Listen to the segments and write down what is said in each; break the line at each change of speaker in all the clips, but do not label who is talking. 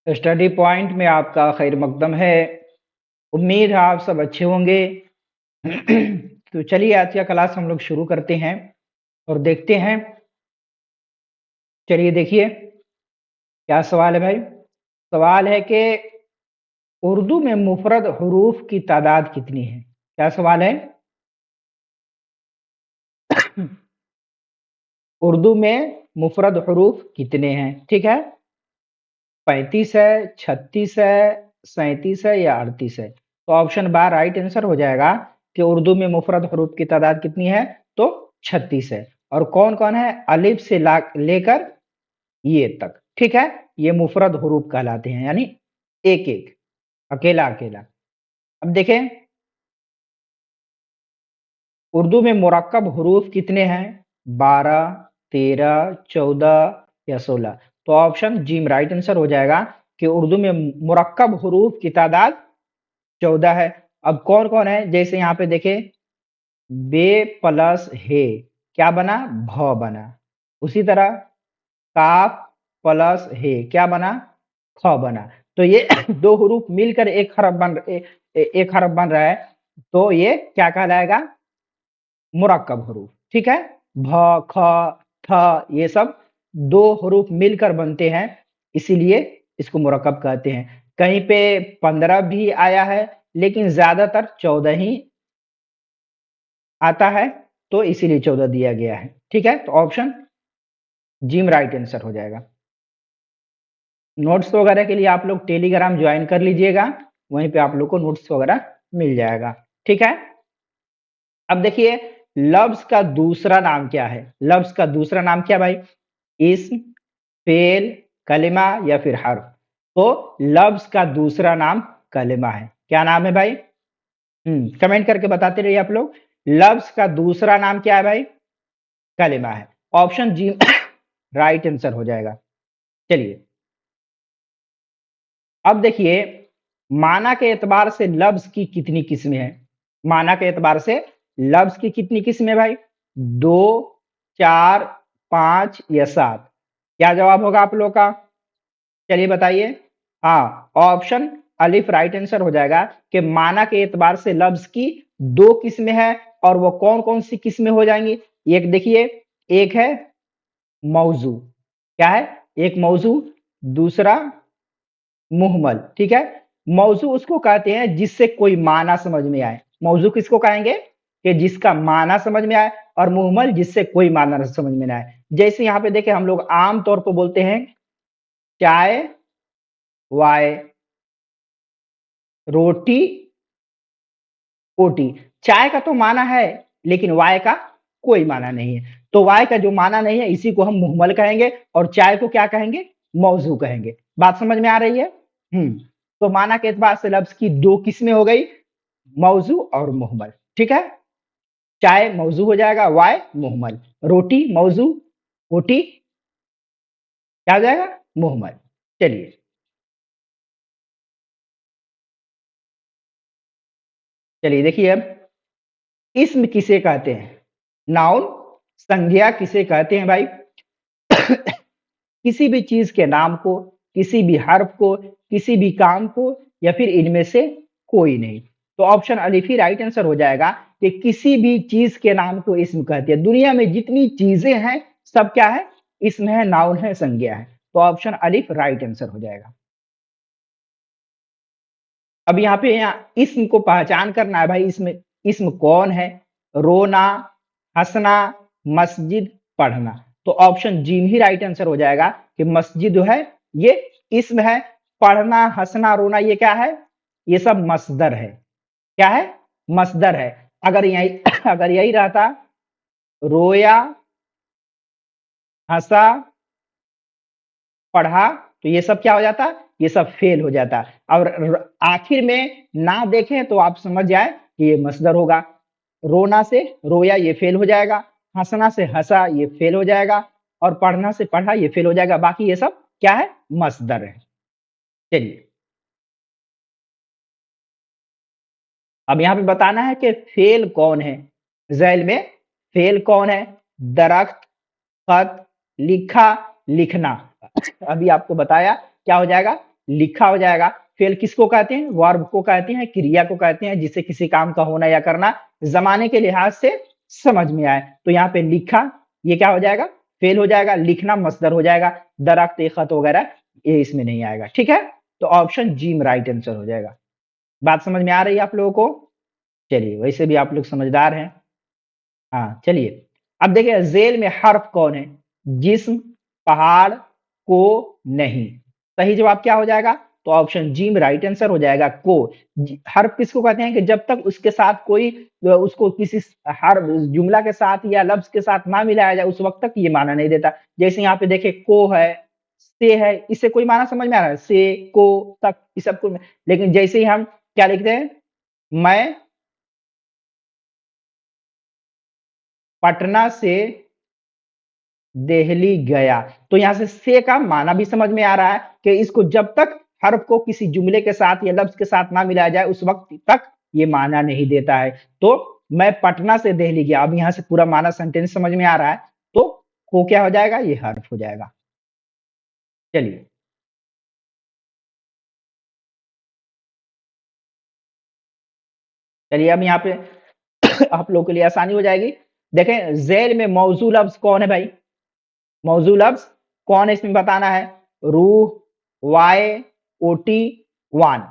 Study point में आपका खैर मकदम है। उम्मीद है आप सब अच्छे होंगे। तो चलिए आज का क्लास हम लोग शुरू करते हैं और देखते हैं। चलिए देखिए क्या सवाल है भाई। सवाल है कि उर्दू में मुफरद हुरूफ की तादाद कितनी है। क्या सवाल है। उर्दू में मुफरद हुरूफ कितने हैं। ठीक है, 35 है, 36 है, 37 है या 38 है। तो ऑप्शन बार राइट आंसर हो जाएगा कि उर्दू में मुफरद हरूफ की तादाद कितनी है। तो 36 है। और कौन कौन है, अलिफ से लेकर ये तक। ठीक है, ये मुफरद हरूफ कहलाते हैं, यानी एक एक, अकेला अकेला। अब देखें उर्दू में मुरक्कब हरूफ कितने हैं। 12, 13, 14 या 16। तो ऑप्शन जी राइट आंसर हो जाएगा कि उर्दू में मुरक्कब हरूफ की तादाद 14 है। अब कौन कौन है, जैसे यहाँ पे देखे बे प्लस हे क्या बना, भ बना। उसी तरह काफ प्लस हे क्या बना, ख बना। तो ये दो हरूफ मिलकर एक हरफ बन रहा है। तो ये क्या कहलाएगा, मुरक्कब हरूफ। ठीक है, भ ख थ ये सब दो हरूफ मिलकर बनते हैं, इसीलिए इसको मुरक्कब कहते हैं। कहीं पे 15 भी आया है, लेकिन ज्यादातर 14 ही आता है, तो इसीलिए 14 दिया गया है। ठीक है, तो ऑप्शन जिम राइट आंसर हो जाएगा। नोट्स वगैरह के लिए आप लोग टेलीग्राम ज्वाइन कर लीजिएगा, वहीं पे आप लोग को नोट्स वगैरह मिल जाएगा। ठीक है, अब देखिए लफ्ज का दूसरा नाम क्या है। लफ्ज का दूसरा नाम क्या भाई, इस्म, फेल, कलिमा या फिर हर्फ। तो लफ्ज का दूसरा नाम कलिमा है। क्या नाम है भाई, कमेंट करके बताते रहिए आप लोग। लफ्ज का दूसरा नाम क्या है भाई, कलिमा है। ऑप्शन जी राइट आंसर हो जाएगा। चलिए अब देखिए माना के एतबार से लफ्ज की कितनी किस्में हैं। माना के एतबार से लफ्ज की कितनी किस्में भाई, 2, 4, 5 या 7। क्या जवाब होगा आप लोग का, चलिए बताइए। हाँ, ऑप्शन अलिफ राइट आंसर हो जाएगा कि माना के एतबार से लफ्ज की दो किस्में हैं। और वो कौन कौन सी किस्में हो जाएंगी, एक देखिए, एक है मौजू। क्या है, एक मौजू, दूसरा मुहमल। ठीक है, मौजू उसको कहते हैं जिससे कोई माना समझ में आए। मौजू किसको कहेंगे कि जिसका माना समझ में आए, और मुहमल जिससे कोई माना समझ में ना आए। जैसे यहाँ पे देखे हम लोग आम तौर पर बोलते हैं चाय, वाय, रोटी, ओटी। चाय का तो माना है, लेकिन वाय का कोई माना नहीं है। तो वाय का जो माना नहीं है इसी को हम मुहमल कहेंगे, और चाय को क्या कहेंगे, मौजू कहेंगे। बात समझ में आ रही है। तो माना के एतबार से लफ्ज की दो किस्में हो गई, मौजू और मुहमल। ठीक है, चाय मौजू हो जाएगा, वाय मुहमल। रोटी मौजू, ओटी क्या हो जाएगा, मुहमल। चलिए चलिए देखिए अब इस्म किसे कहते हैं, नाउन संज्ञा किसे कहते हैं भाई। किसी भी चीज के नाम को, किसी भी हर्फ को, किसी भी काम को, या फिर इनमें से कोई नहीं। तो ऑप्शन अलिफ ही राइट आंसर हो जाएगा कि किसी भी चीज के नाम को इस्म कहते हैं। दुनिया में जितनी चीजें हैं सब क्या है, इसम है, नाउन है, संज्ञा है। तो ऑप्शन अलिफ राइट आंसर हो जाएगा। अब यहाँ पे इसम को पहचान करना है भाई, इसमें इसम कौन है। रोना, हंसना, मस्जिद, पढ़ना। तो ऑप्शन जी ही राइट आंसर हो जाएगा कि मस्जिद जो है ये इसम है। पढ़ना, हंसना, रोना ये क्या है, ये सब मसदर है। क्या है, मसदर है। अगर यही अगर यही रहता रोया, हंसा, पढ़ा, तो ये सब क्या हो जाता, ये सब फेल हो जाता। और आखिर में ना देखें तो आप समझ जाए कि ये मसदर होगा। रोना से रोया ये फेल हो जाएगा, हंसना से हंसा ये फेल हो जाएगा, और पढ़ना से पढ़ा ये फेल हो जाएगा। बाकी ये सब क्या है, मसदर है। चलिए अब यहाँ पे बताना है कि फेल कौन है। जैल में फेल कौन है, दरख्त, खत, लिखा, लिखना। अभी आपको बताया क्या हो जाएगा, लिखा हो जाएगा। फेल किसको कहते हैं? वर्ब को कहते हैं, क्रिया को कहते हैं जिससे किसी काम का होना या करना जमाने के लिहाज से समझ में आए। तो यहाँ पे लिखा ये क्या हो जाएगा? फेल हो जाएगा। लिखना मसदर हो जाएगा। दरख्त, खत वगैरह ये इसमें नहीं आएगा। ठीक है, तो ऑप्शन जी में राइट आंसर हो जाएगा। बात समझ में आ रही है आप लोगों को? चलिए, वैसे भी आप लोग समझदार हैं। हाँ चलिए, अब देखिए जेल में हर्फ कौन है? जिस्म, पहाड़, को, नहीं। सही जवाब क्या हो जाएगा? तो ऑप्शन जी में राइट आंसर हो जाएगा को। हर्फ किसको कहते हैं? कि जब तक उसके साथ कोई उसको किसी हर जुमला के साथ या लफ्ज के साथ ना मिलाया जाए उस वक्त तक ये माना नहीं देता। जैसे यहाँ पे देखिए को है, से है, इससे कोई माना समझ में आ रहा है? से, को, तक, इस सब को। लेकिन जैसे ही हम क्या लिखते हैं? मैं पटना से दिल्ली गया, तो यहाँ से का माना भी समझ में आ रहा है कि इसको जब तक हर्फ को किसी जुमले के साथ या लफ्ज के साथ ना मिलाया जाए उस वक्त तक ये माना नहीं देता है। तो मैं पटना से दिल्ली गया, अब यहाँ से पूरा माना सेंटेंस समझ में आ रहा है। तो को क्या हो जाएगा? ये हर्फ हो जाएगा। चलिए, चलिए अब यहाँ पे आप लोग के लिए आसानी हो जाएगी। देखें जेल में मौजू लफ्ज कौन है भाई? मौजू लफ्ज कौन है इसमें बताना है। रूह, वाय, ओटी, वान।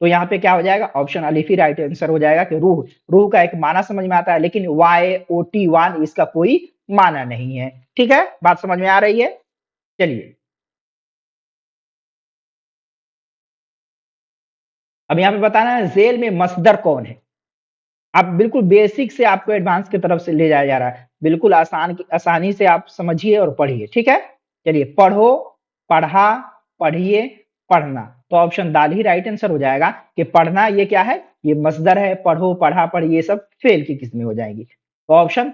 तो यहाँ पे क्या हो जाएगा? ऑप्शन अलिफ ही राइट आंसर हो जाएगा कि रूह। रूह का एक माना समझ में आता है, लेकिन वाय, ओटी, वान इसका कोई माना नहीं है। ठीक है, बात समझ में आ रही है? चलिए, अब यहाँ पे बताना है जेल में मसदर कौन है। आप बिल्कुल बेसिक से आपको एडवांस की तरफ से ले जाया जा रहा है। बिल्कुल आसानी से आप समझिए और पढ़िए। ठीक है, चलिए, पढ़ो, पढ़ा, पढ़िए, पढ़ना। तो ऑप्शन दाल ही राइट आंसर हो जाएगा कि पढ़ना ये क्या है? ये मसदर है। पढ़ो, पढ़ा, पढ़िए सब फेल की किस्में हो जाएंगी। तो ऑप्शन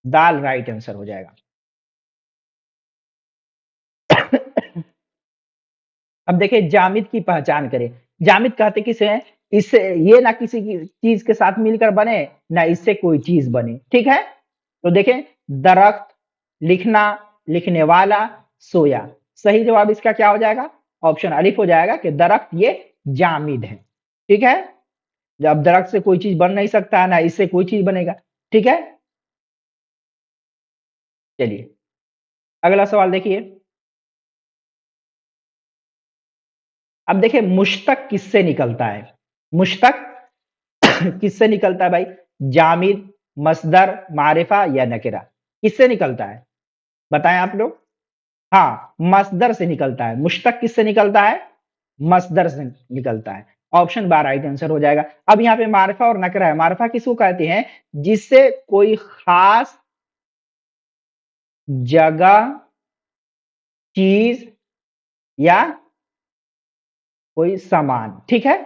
दाल राइट आंसर हो जाएगा। अब देखिए जामिद की पहचान करें। जामिद कहते किसे हैं? इससे ये ना किसी की चीज के साथ मिलकर बने, ना इससे कोई चीज बने। ठीक है, तो देखें दरख्त, लिखना, लिखने वाला, सोया। सही जवाब इसका क्या हो जाएगा? ऑप्शन अलिफ हो जाएगा कि दरख्त ये जामिद है। ठीक है, जब दरख्त से कोई चीज बन नहीं सकता, ना इससे कोई चीज बनेगा। ठीक है, चलिए अगला सवाल देखिए। अब देखिए मुश्तक किससे निकलता है? मुश्तक किससे निकलता है भाई? जामिद, मसदर, मारिफा या नकेरा? किससे निकलता है? बताएं आप लोग। हाँ, मसदर से निकलता है। मुश्तक किससे निकलता है? मसदर से निकलता है। ऑप्शन बार राइट आंसर हो जाएगा। अब यहाँ पे मारिफा और नकरा है। मारिफा किसको कहते हैं? जिससे कोई खास जगह, चीज या कोई सामान। ठीक है,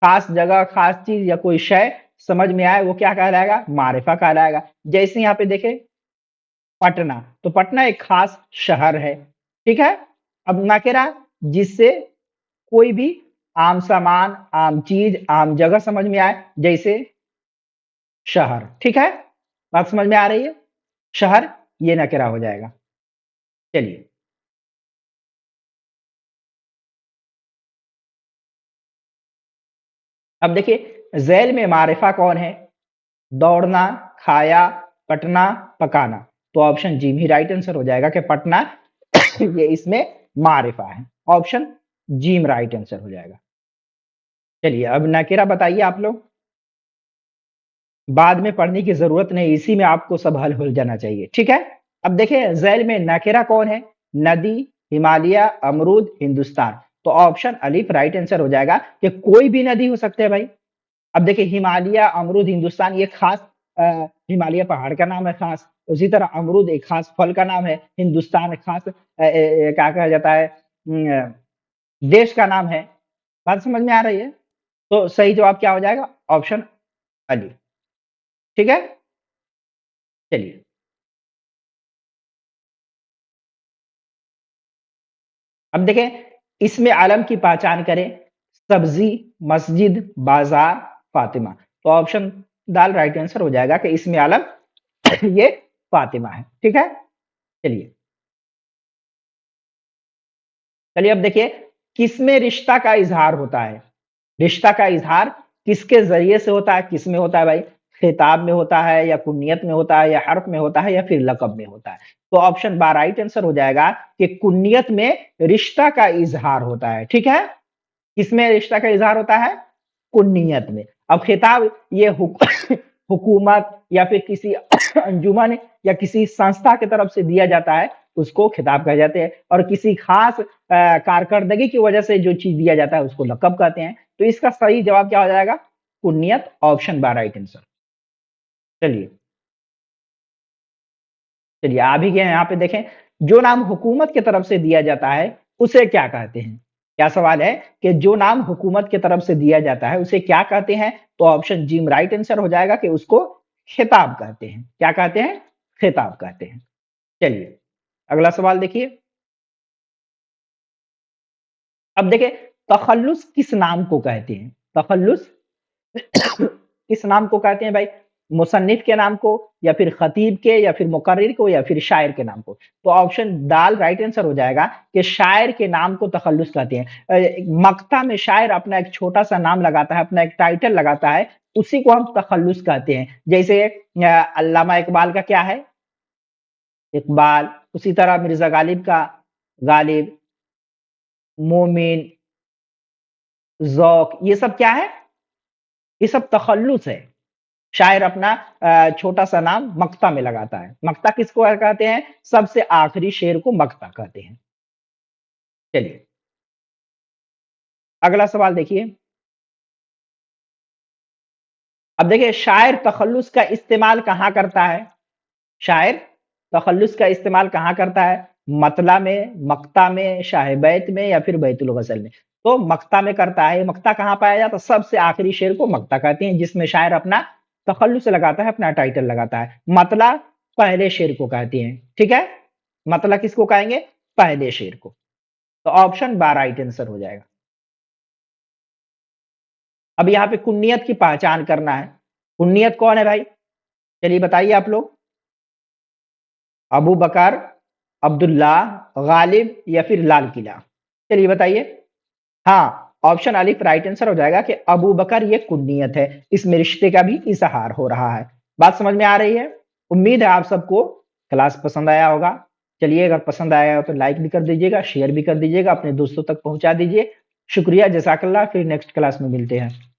खास जगह, खास चीज या कोई शय समझ में आए वो क्या कहलाएगा? मारिफा कहलाएगा। जैसे यहाँ पे देखे पटना, तो पटना एक खास शहर है। ठीक है, अब नकेरा जिससे कोई भी आम सामान, आम चीज, आम जगह समझ में आए, जैसे शहर। ठीक है, बात समझ में आ रही है? शहर ये नकेरा हो जाएगा। चलिए, अब देखिए जैल में मारिफा कौन है? दौड़ना, खाया, पटना, पकाना। तो ऑप्शन जी भी राइट आंसर हो जाएगा कि पटना ये इसमें मारिफा है। ऑप्शन जी में राइट आंसर हो जाएगा। चलिए अब नकेरा बताइए आप लोग। बाद में पढ़ने की जरूरत नहीं, इसी में आपको सब हल हो जाना चाहिए। ठीक है, अब देखिए जैल में नकेरा कौन है? नदी, हिमालय, अमरूद, हिंदुस्तान। तो ऑप्शन अलिफ राइट आंसर हो जाएगा कि कोई भी नदी हो सकते हैं भाई। अब देखिए हिमालय, अमरूद, हिंदुस्तान ये खास हिमालय पहाड़ का नाम है खास। उसी तरह अमरूद एक खास फल का नाम है। हिंदुस्तान एक खास क्या कहा जाता है? देश का नाम है। बात समझ में आ रही है? तो सही जवाब क्या हो जाएगा? ऑप्शन अली। ठीक है, चलिए, अब देखें इसमें आलम की पहचान करें। सब्जी, मस्जिद, बाजार, फातिमा। तो ऑप्शन दाल राइट आंसर हो जाएगा कि इसमें आलम ये फातिमा है। ठीक है, चलिए, चलिए अब देखिए किसमें रिश्ता का इजहार होता है? रिश्ता का इजहार किसके जरिए से होता है? किस में होता है भाई? खिताब में होता है या कुन्नियत में होता है या हर्फ में होता है या फिर लकब में होता है? तो ऑप्शन बा राइट आंसर हो जाएगा कि कुन्नियत में रिश्ता का इजहार होता है। ठीक है, किसमें रिश्ता का इजहार होता है? कुन्नियत में। अब खिताब ये हुकूमत या फिर किसी अंजुमन या किसी संस्था की तरफ से दिया जाता है, उसको खिताब कहे जाते हैं, और किसी खास कारकर्दगी की वजह से जो चीज दिया जाता है उसको लकब कहते हैं। तो इसका सही जवाब क्या हो जाएगा? कुन्नियत, ऑप्शन बा राइट आंसर। चलिए चलिए आ भी गए यहाँ पे देखें, जो नाम हुकूमत की तरफ से दिया जाता है उसे क्या कहते हैं? क्या सवाल है कि जो नाम हुकूमत की तरफ से दिया जाता है उसे क्या कहते हैं? तो ऑप्शन जी राइट आंसर हो जाएगा कि उसको खिताब कहते हैं। क्या कहते हैं? खिताब कहते हैं। चलिए अगला सवाल देखिए। अब देखिए, तखल्लुस किस नाम को कहते हैं? तखल्लुस किस नाम को कहते हैं भाई? मुसन्निफ के नाम को या फिर खतीब के या फिर मुकर्रिर को या फिर शायर के नाम को? तो ऑप्शन दाल राइट आंसर हो जाएगा कि शायर के नाम को तखल्लुस कहते हैं। मक्ता में शायर अपना एक छोटा सा नाम लगाता है, अपना एक टाइटल लगाता है, उसी को हम तखल्लुस कहते हैं। जैसे अल्लामा इकबाल का क्या है? इकबाल। उसी तरह मिर्जा गालिब का गालिब, मोमिन, ज़ौक़, ये सब क्या है? ये सब तखल्लुस है। शायर अपना छोटा-सा नाम मक्ता में लगाता है। मक्ता किसको कहते हैं? सबसे आखिरी शेर को मक्ता कहते हैं। चलिए, अगला सवाल देखिए। अब देखिए, शायर तखल्लुस का इस्तेमाल कहाँ करता है? शायर तखल्लुस का इस्तेमाल कहाँ करता है? मतला में, मक्ता में, शाह बैत में या फिर बैतुल गज़ल में? तो मक्ता में करता है। मक्ता कहाँ पाया जाता है? सबसे आखिरी शेर को मक्ता कहते हैं, जिसमें शायर अपना तखल्लुस लगाता है, अपना टाइटल लगाता है। मतला पहले शेर को कहते हैं, ठीक है? मतला किसको कहेंगे? पहले शेर को। तो ऑप्शन बा राइट आंसर हो जाएगा। अब यहाँ पे कुन्नियत की पहचान करना है। कुन्नियत कौन है भाई? चलिए बताइए आप लोग। अबू बकर, अब्दुल्ला, गालिब या फिर लाल किला? चलिए बताइए। हाँ, ऑप्शन अलिफ राइट आंसर हो जाएगा कि अबू बकर ये कुन्नियत है। इसमें रिश्ते का भी इज़हार हो रहा है। बात समझ में आ रही है? उम्मीद है आप सबको क्लास पसंद आया होगा। चलिए अगर पसंद आया हो तो लाइक भी कर दीजिएगा, शेयर भी कर दीजिएगा, अपने दोस्तों तक पहुँचा दीजिए। शुक्रिया, जज़ाकल्लाह। फिर नेक्स्ट क्लास में मिलते हैं।